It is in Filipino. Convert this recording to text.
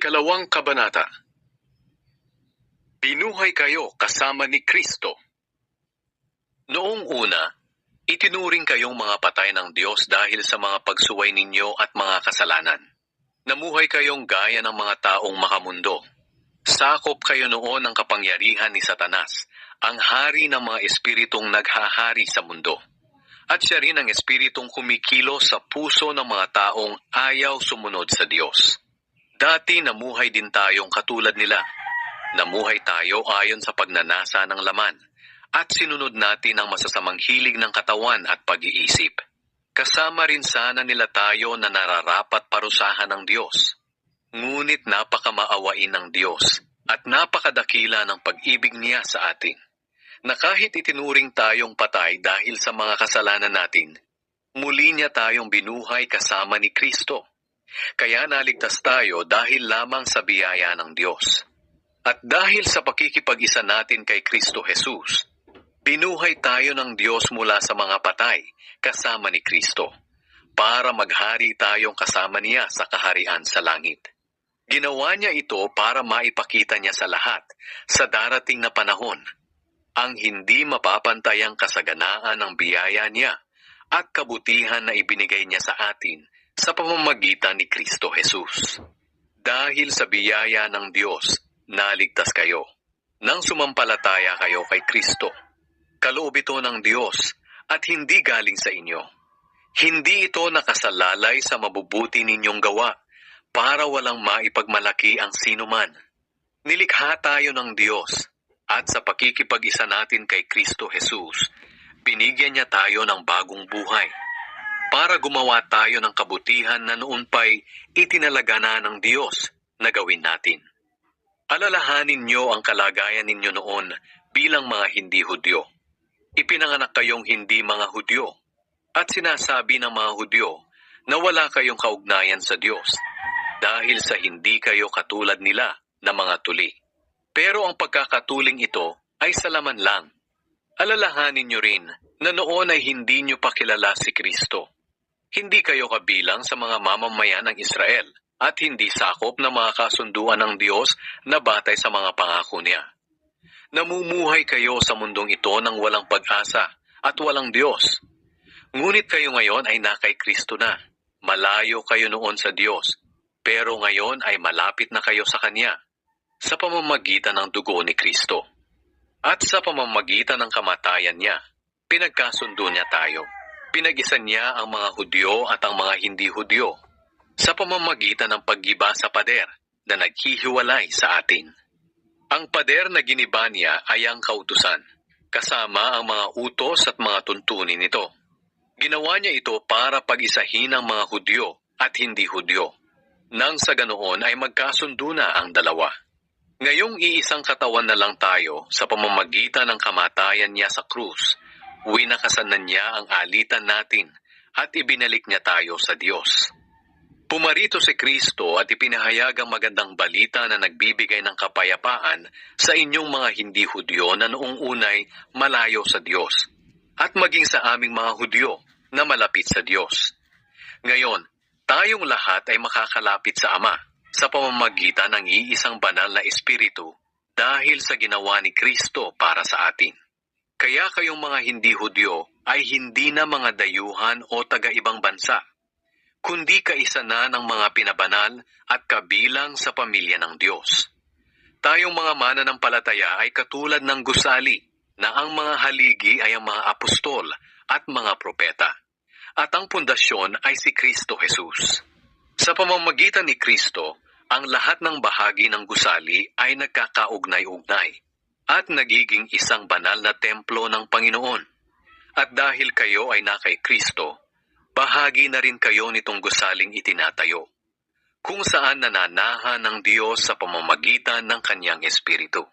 Ikalawang kabanata. Binuhay kayo kasama ni Kristo. Noong una, itinuring kayong mga patay ng Diyos dahil sa mga pagsuway ninyo at mga kasalanan. Namuhay kayong gaya ng mga taong makamundo. Sakop kayo noon ng kapangyarihan ni Satanas, ang hari ng mga espiritong naghahari sa mundo. At siya rin ang espiritong kumikilos sa puso ng mga taong ayaw sumunod sa Diyos. Dati namuhay din tayong katulad nila. Namuhay tayo ayon sa pagnanasa ng laman, at sinunod natin ang masasamang hilig ng katawan at pag-iisip. Kasama rin sana nila tayo na nararapat parusahan ng Diyos. Ngunit napakamaawain ng Diyos at napakadakila ng pag-ibig niya sa atin, na kahit itinuring tayong patay dahil sa mga kasalanan natin, muli niya tayong binuhay kasama ni Kristo. Kaya naligtas tayo dahil lamang sa biyaya ng Diyos. At dahil sa pakikipag-isa natin kay Kristo Jesus, binuhay tayo ng Diyos mula sa mga patay kasama ni Kristo, para maghari tayong kasama niya sa kaharian sa langit. Ginawa niya ito para maipakita niya sa lahat, sa darating na panahon, ang hindi mapapantayang kasaganaan ng biyaya niya at kabutihan na ibinigay niya sa atin sa pamamagitan ni Kristo Jesus. Dahil sa biyaya ng Diyos, naligtas kayo nang sumampalataya kayo kay Kristo. Kaloob ito ng Diyos at hindi galing sa inyo. Hindi ito nakasalalay sa mabubuti ninyong gawa para walang maipagmalaki ang sinuman. Nilikha tayo ng Diyos at sa pakikipag-isa natin kay Kristo Jesus, binigyan niya tayo ng bagong buhay para gumawa tayo ng kabutihan na noon pa'y itinalaga na ng Diyos na gawin natin. Alalahanin niyo ang kalagayan ninyo noon bilang mga hindi Hudyo. Ipinanganak kayong hindi mga Hudyo at sinasabi ng mga Hudyo na wala kayong kaugnayan sa Diyos dahil sa hindi kayo katulad nila na mga tuli. Pero ang pagkakatuling ito ay sa laman lang. Alalahanin niyo rin na noon ay hindi niyo pa kilala si Kristo. Hindi kayo kabilang sa mga mamamayan ng Israel at hindi sakop na mga kasunduan ng Diyos na batay sa mga pangako niya. Namumuhay kayo sa mundong ito ng walang pag-asa at walang Diyos. Ngunit kayo ngayon ay na kay Kristo na. Malayo kayo noon sa Diyos, pero ngayon ay malapit na kayo sa Kanya sa pamamagitan ng dugo ni Kristo. At sa pamamagitan ng kamatayan niya, pinagkasundo niya tayo. Pinag-isa niya ang mga Hudyo at ang mga hindi Hudyo sa pamamagitan ng paggiba sa pader na naghihiwalay sa atin. Ang pader na giniba niya ay ang kautusan, kasama ang mga utos at mga tuntunin nito. Ginawa niya ito para pag-isahin ang mga Hudyo at hindi Hudyo, nang sa ganoon ay magkasundo na ang dalawa. Ngayong iisang katawan na lang tayo sa pamamagitan ng kamatayan niya sa krus, winakasan na niya ang alitan natin at ibinalik niya tayo sa Diyos. Pumarito si Kristo at ipinahayag ang magandang balita na nagbibigay ng kapayapaan sa inyong mga hindi Hudyo na noong unay malayo sa Diyos, at maging sa aming mga Hudyo na malapit sa Diyos. Ngayon, tayong lahat ay makakalapit sa Ama sa pamamagitan ng iisang banal na Espiritu dahil sa ginawa ni Kristo para sa atin. Kaya kayong mga hindi Hudyo ay hindi na mga dayuhan o taga-ibang bansa, kundi kaisa na ng mga pinabanal at kabilang sa pamilya ng Diyos. Tayong mga mananampalataya ay katulad ng gusali na ang mga haligi ay ang mga apostol at mga propeta, at ang pundasyon ay si Kristo Jesus. Sa pamamagitan ni Kristo, ang lahat ng bahagi ng gusali ay nagkakaugnay-ugnay at nagiging isang banal na templo ng Panginoon. At dahil kayo ay na kay Kristo, bahagi na rin kayo nitong gusaling itinatayo, kung saan nananahan ng Diyos sa pamamagitan ng Kanyang Espiritu.